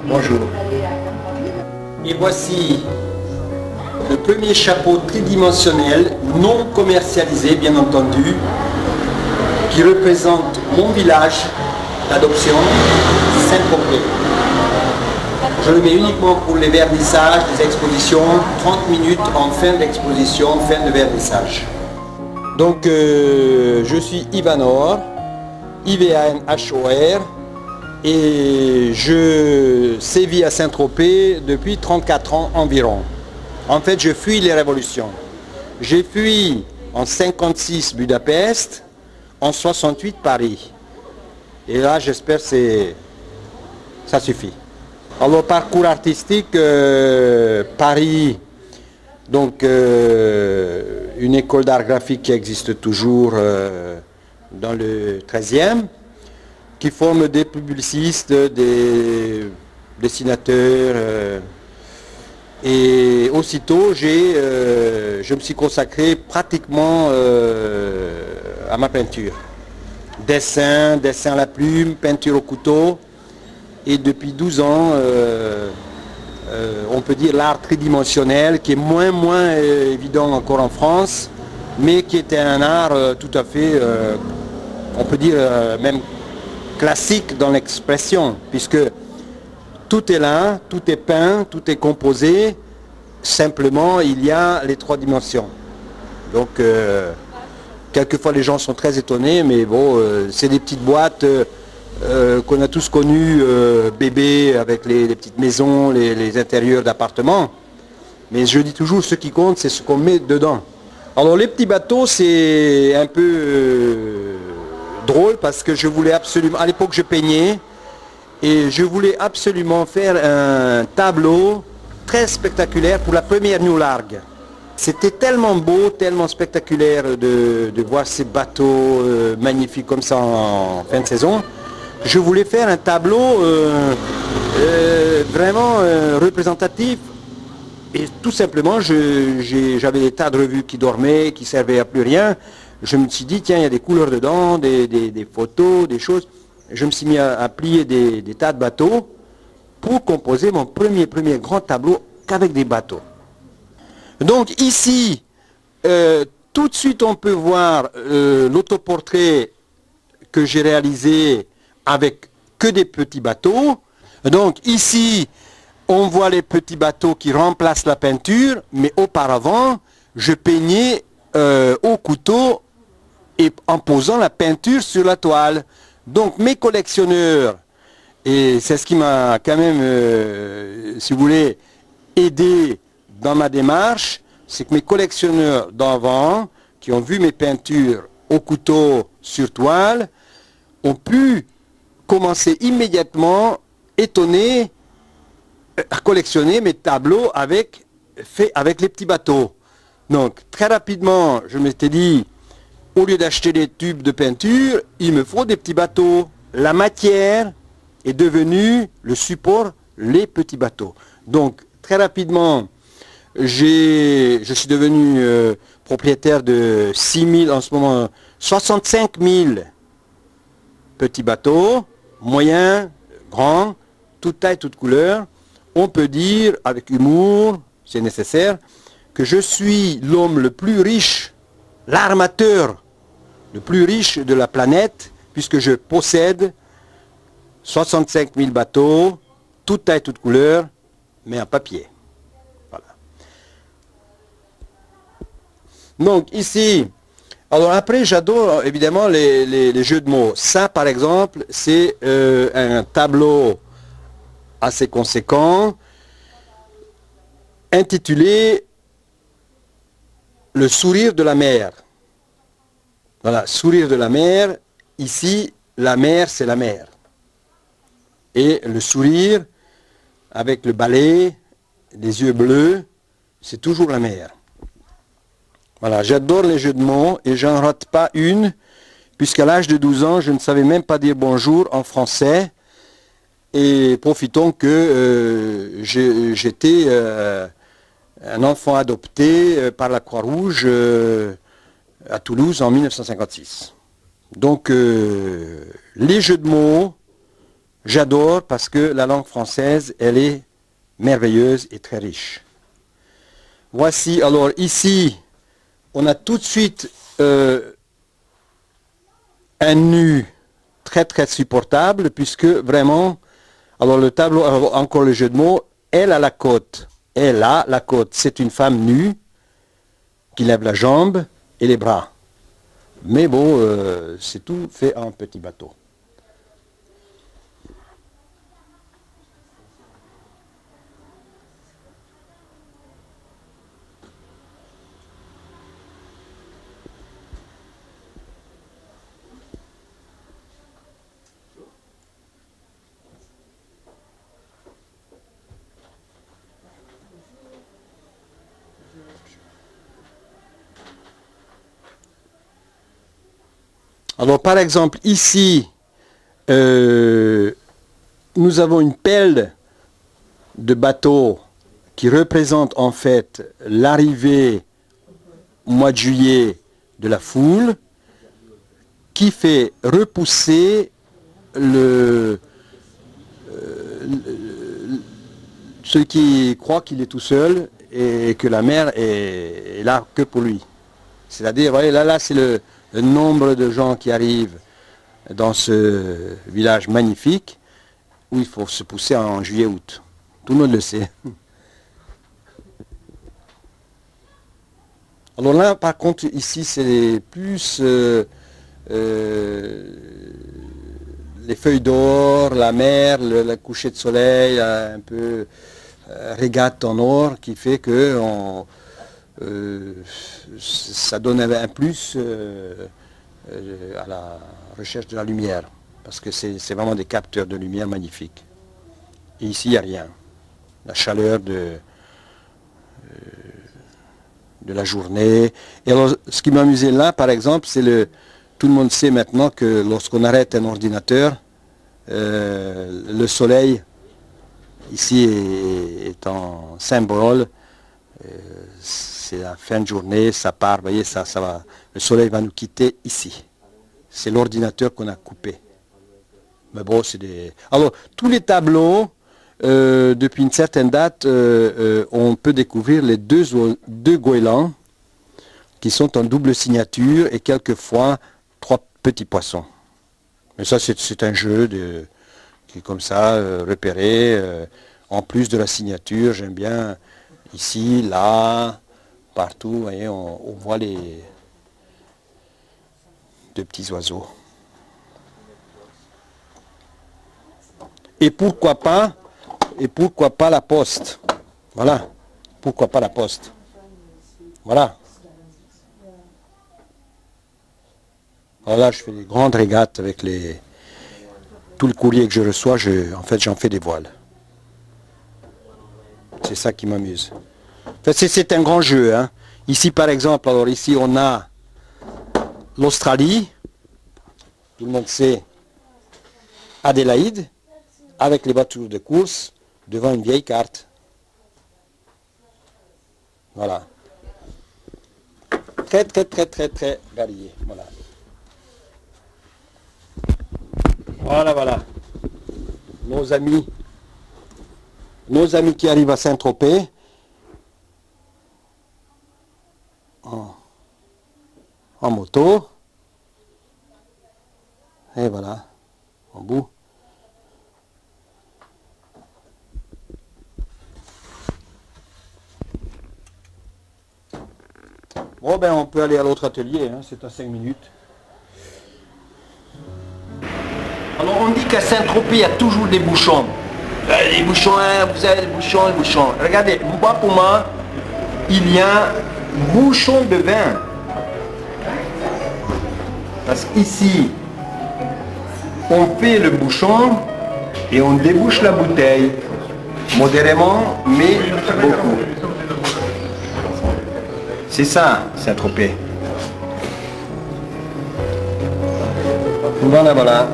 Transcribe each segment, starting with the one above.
Bonjour. Et voici le premier chapeau tridimensionnel, non commercialisé bien entendu, qui représente mon village d'adoption, Saint-Tropez. Je le mets uniquement pour les vernissages, les expositions, 30 minutes en fin d'exposition, fin de vernissage. Donc je suis Ivanor, IVANHOR, et je sévis à Saint-Tropez depuis 34 ans environ. En fait, je fuis les révolutions. J'ai fui en 56 Budapest, en 68 Paris. Et là, j'espère que ça suffit. Alors, parcours artistique, Paris, donc une école d'art graphique qui existe toujours dans le 13e, qui forme des publicistes, des dessinateurs. Et aussitôt, je me suis consacré pratiquement à ma peinture. Dessin à la plume, peinture au couteau. Et depuis 12 ans, on peut dire l'art tridimensionnel, qui est moins évident encore en France, mais qui était un art tout à fait, on peut dire même classique dans l'expression, puisque tout est là, tout est peint, tout est composé, simplement il y a les 3 dimensions. Donc quelquefois les gens sont très étonnés, mais bon, c'est des petites boîtes qu'on a tous connues, bébés, avec les petites maisons, les intérieurs d'appartements. Mais je dis toujours, ce qui compte, c'est ce qu'on met dedans. Alors les petits bateaux, c'est un peu drôle, parce que je voulais absolument, à l'époque je peignais, et je voulais absolument faire un tableau très spectaculaire pour la première New Largue. C'était tellement beau, tellement spectaculaire de voir ces bateaux magnifiques comme ça en fin de saison. Je voulais faire un tableau vraiment représentatif. Et tout simplement, j'avais des tas de revues qui dormaient, qui servaient à plus rien. Je me suis dit, tiens, il y a des couleurs dedans, des photos, des choses. Je me suis mis à plier des tas de bateaux pour composer mon premier grand tableau qu'avec des bateaux. Donc ici, tout de suite on peut voir l'autoportrait que j'ai réalisé avec que des petits bateaux. Donc ici, on voit les petits bateaux qui remplacent la peinture, mais auparavant, je peignais au couteau et en posant la peinture sur la toile. Donc mes collectionneurs, et c'est ce qui m'a quand même, si vous voulez, aidé dans ma démarche, c'est que mes collectionneurs d'avant, qui ont vu mes peintures au couteau sur toile, ont pu commencer immédiatement, étonnés, à collectionner mes tableaux faits avec les petits bateaux. Donc très rapidement, je m'étais dit, au lieu d'acheter des tubes de peinture, il me faut des petits bateaux. La matière est devenue le support, les petits bateaux. Donc très rapidement, je suis devenu propriétaire de 6000, en ce moment 65 000 petits bateaux, moyens, grands, toute taille, toute couleur. On peut dire, avec humour, c'est nécessaire, que je suis l'homme le plus riche, l'armateur le plus riche de la planète, puisque je possède 65 000 bateaux, toute taille, toute couleur, mais en papier. Voilà. Donc ici, alors après j'adore évidemment les jeux de mots. Ça par exemple, c'est un tableau assez conséquent, intitulé « Le sourire de la mer ». Voilà, sourire de la mer, ici, la mer, c'est la mer. Et le sourire, avec le balai, les yeux bleus, c'est toujours la mer. Voilà, j'adore les jeux de mots et j'en rate pas une, puisqu'à l'âge de 12 ans, je ne savais même pas dire bonjour en français. Et profitons que j'étais un enfant adopté par la Croix-Rouge à Toulouse en 1956. Donc les jeux de mots, j'adore parce que la langue française, elle est merveilleuse et très riche. Voici, alors ici, on a tout de suite un nu très très supportable, puisque vraiment, alors le tableau, encore le jeu de mots, elle a la côte. Elle a la côte. C'est une femme nue qui lève la jambe et les bras. Mais bon, c'est tout fait en petit bateau. Alors par exemple, ici, nous avons une pelle de bateau qui représente en fait l'arrivée au mois de juillet de la foule, qui fait repousser celui qui croit qu'il est tout seul et que la mer est là que pour lui. C'est-à-dire, voyez, là c'est le nombre de gens qui arrivent dans ce village magnifique où il faut se pousser en juillet-août. Tout le monde le sait. Alors là, par contre, ici, c'est plus les feuilles d'or, la mer, le coucher de soleil, un peu régate en or, qui fait que ça donne un plus à la recherche de la lumière, parce que c'est vraiment des capteurs de lumière magnifiques. Et ici, il n'y a rien. La chaleur de la journée. Et alors, ce qui m'amusait là, par exemple, c'est tout le monde sait maintenant que lorsqu'on arrête un ordinateur, le soleil, ici, est en symbole. C'est la fin de journée, ça part, vous voyez, ça va. Le soleil va nous quitter ici. C'est l'ordinateur qu'on a coupé. Mais bon, c'est des... Alors, tous les tableaux, depuis une certaine date, on peut découvrir les deux goélands qui sont en double signature et quelquefois 3 petits poissons. Mais ça, c'est un jeu qui est comme ça, repéré. En plus de la signature, j'aime bien ici, là, partout, vous voyez, on voit les 2 petits oiseaux. Et pourquoi pas la poste. Voilà. Pourquoi pas la poste. Voilà. Alors là, je fais des grandes régates avec tout le courrier que je reçois, en fait, j'en fais des voiles. C'est ça qui m'amuse. En fait, c'est un grand jeu, hein. Ici, par exemple, alors ici, on a l'Australie. Tout le monde sait Adélaïde, avec les voitures de course, devant une vieille carte. Voilà. Très, très, très, très, très varié. Voilà. Voilà, voilà. Nos amis qui arrivent à Saint-Tropez. En moto. Et voilà. En bout. Bon ben on peut aller à l'autre atelier, hein, c'est à 5 minutes. Alors on dit qu'à Saint-Tropez, il y a toujours des bouchons. Les bouchons, hein, vous savez, les bouchons, les bouchons. Regardez, pour moi, il y a bouchon de vin. Parce qu'ici, on fait le bouchon et on débouche la bouteille. Modérément, mais beaucoup. C'est ça, Saint-Tropez. Voilà, voilà.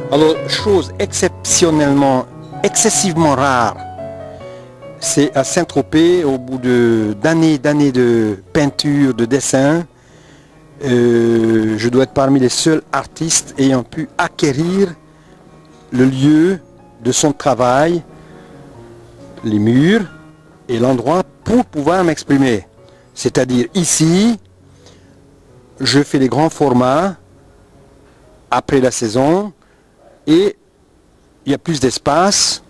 Alors, chose excessivement rare, c'est à Saint-Tropez, au bout d'années de peinture, de dessin, je dois être parmi les seuls artistes ayant pu acquérir le lieu de son travail, les murs et l'endroit pour pouvoir m'exprimer. C'est-à-dire ici, je fais les grands formats après la saison, et il y a plus d'espace.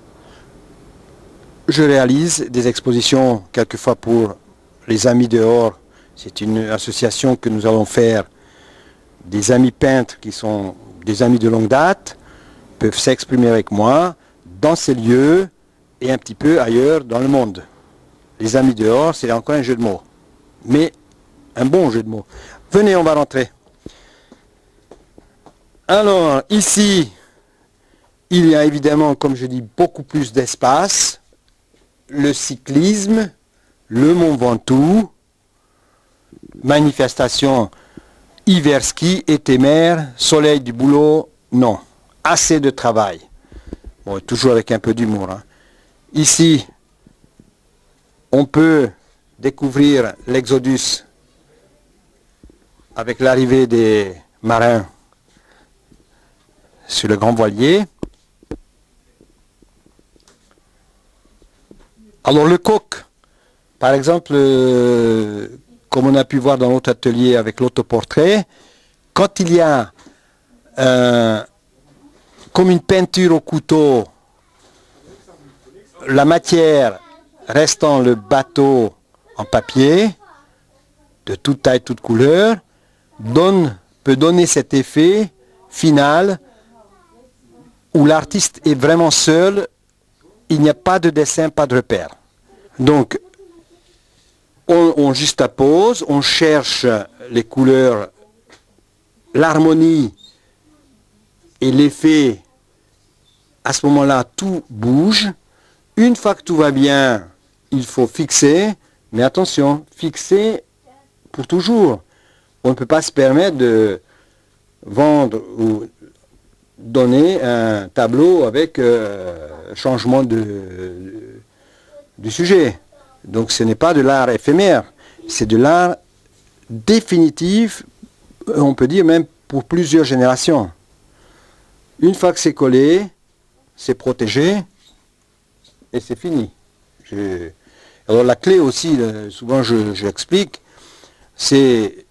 Je réalise des expositions quelquefois pour les Amis dehors. C'est une association que nous allons faire. Des amis peintres qui sont des amis de longue date peuvent s'exprimer avec moi dans ces lieux et un petit peu ailleurs dans le monde. Les Amis dehors, c'est encore un jeu de mots. Mais un bon jeu de mots. Venez, on va rentrer. Alors, ici, il y a évidemment, comme je dis, beaucoup plus d'espace, le cyclisme, le Mont Ventoux, manifestation hiver ski, été mer, soleil du boulot, non, assez de travail. Bon, toujours avec un peu d'humour. Hein. Ici, on peut découvrir l'Exodus avec l'arrivée des marins sur le grand voilier. Alors le coq, par exemple, comme on a pu voir dans notre atelier avec l'autoportrait, quand il y a comme une peinture au couteau, la matière restant le bateau en papier, de toute taille, toute couleur, peut donner cet effet final où l'artiste est vraiment seul. Il n'y a pas de dessin, pas de repère. Donc, on juxtapose, on cherche les couleurs, l'harmonie et l'effet. À ce moment-là, tout bouge. Une fois que tout va bien, il faut fixer. Mais attention, fixer pour toujours. On ne peut pas se permettre de vendre ou donner un tableau avec changement du sujet. Donc ce n'est pas de l'art éphémère, c'est de l'art définitif, on peut dire même pour plusieurs générations. Une fois que c'est collé, c'est protégé et c'est fini. Alors la clé aussi, souvent j'explique, c'est,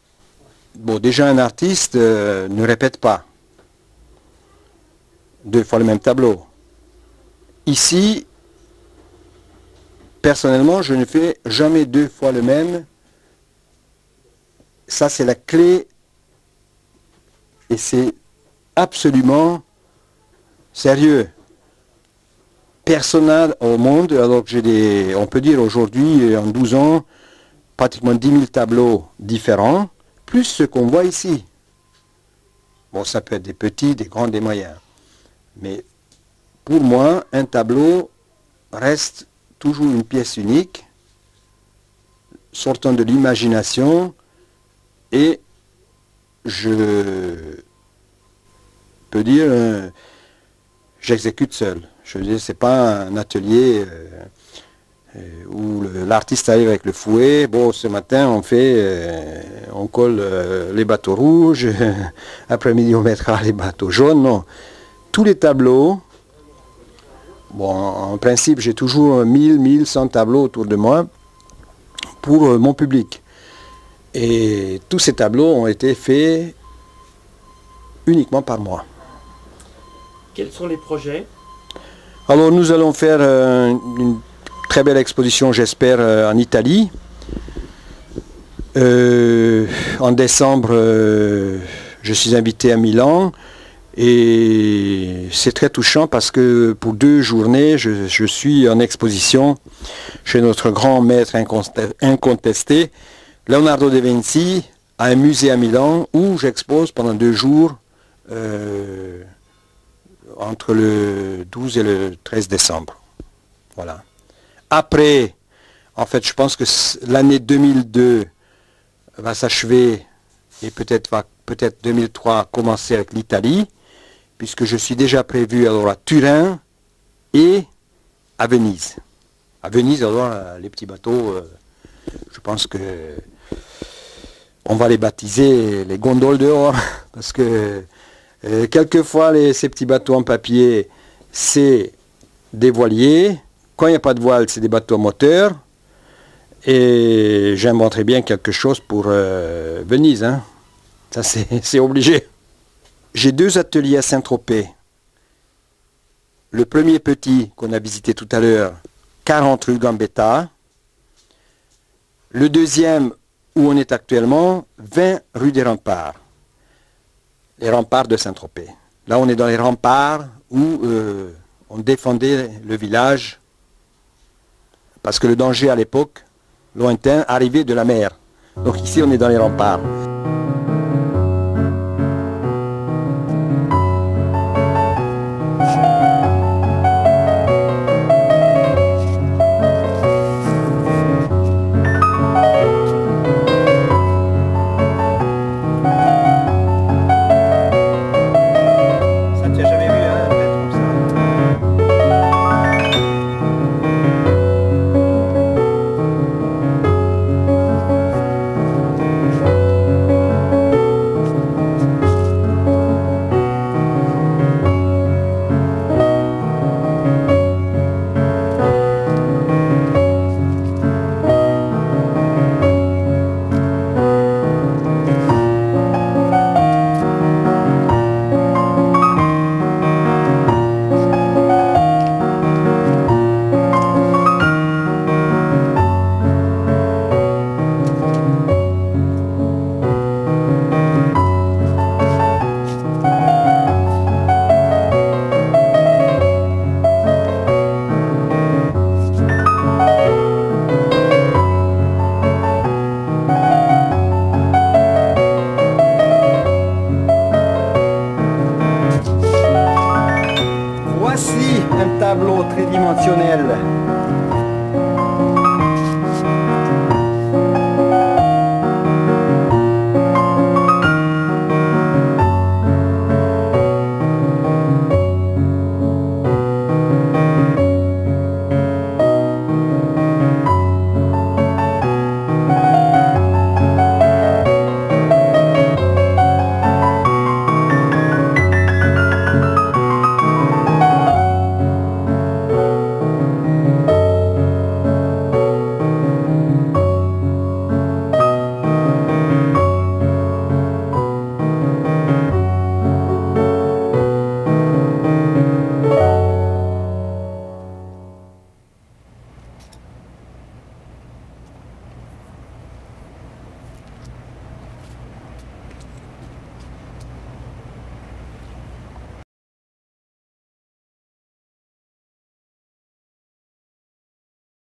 bon, déjà un artiste ne répète pas 2 fois le même tableau. Ici, personnellement, je ne fais jamais 2 fois le même. Ça, c'est la clé et c'est absolument sérieux. Personne n'a au monde, alors que j'ai on peut dire aujourd'hui, en 12 ans, pratiquement 10 000 tableaux différents, plus ce qu'on voit ici. Bon, ça peut être des petits, des grands, des moyens. Mais pour moi, un tableau reste toujours une pièce unique, sortant de l'imagination, et je peux dire, j'exécute seul. Je veux dire, c'est pas un atelier où l'artiste arrive avec le fouet. Bon, ce matin, on colle les bateaux rouges, après-midi, on mettra les bateaux jaunes. Non. Tous les tableaux, bon, en principe, j'ai toujours 1100 tableaux autour de moi pour mon public. Et tous ces tableaux ont été faits uniquement par moi. Quels sont les projets? Alors nous allons faire une très belle exposition, j'espère, en Italie. En décembre, je suis invité à Milan et c'est très touchant parce que pour 2 journées, je suis en exposition chez notre grand maître incontesté, Leonardo da Vinci, à un musée à Milan où j'expose pendant 2 jours entre le 12 et le 13 décembre. Voilà. Après, en fait, je pense que l'année 2002 va s'achever et peut-être 2003 commencer avec l'Italie, puisque je suis déjà prévu alors à Turin et à Venise. À Venise, alors, les petits bateaux, je pense que on va les baptiser les gondoles dehors, parce que quelquefois ces petits bateaux en papier, c'est des voiliers. Quand il n'y a pas de voile, c'est des bateaux moteurs. Et j'inventerai bien quelque chose pour Venise. Hein. Ça, c'est obligé. J'ai 2 ateliers à Saint-Tropez. Le premier petit qu'on a visité tout à l'heure, 40 rue Gambetta. Le deuxième, où on est actuellement, 20 rue des Remparts. Les remparts de Saint-Tropez. Là, on est dans les remparts où on défendait le village parce que le danger à l'époque, lointain, arrivait de la mer. Donc ici, on est dans les remparts. Voici un tableau tridimensionnel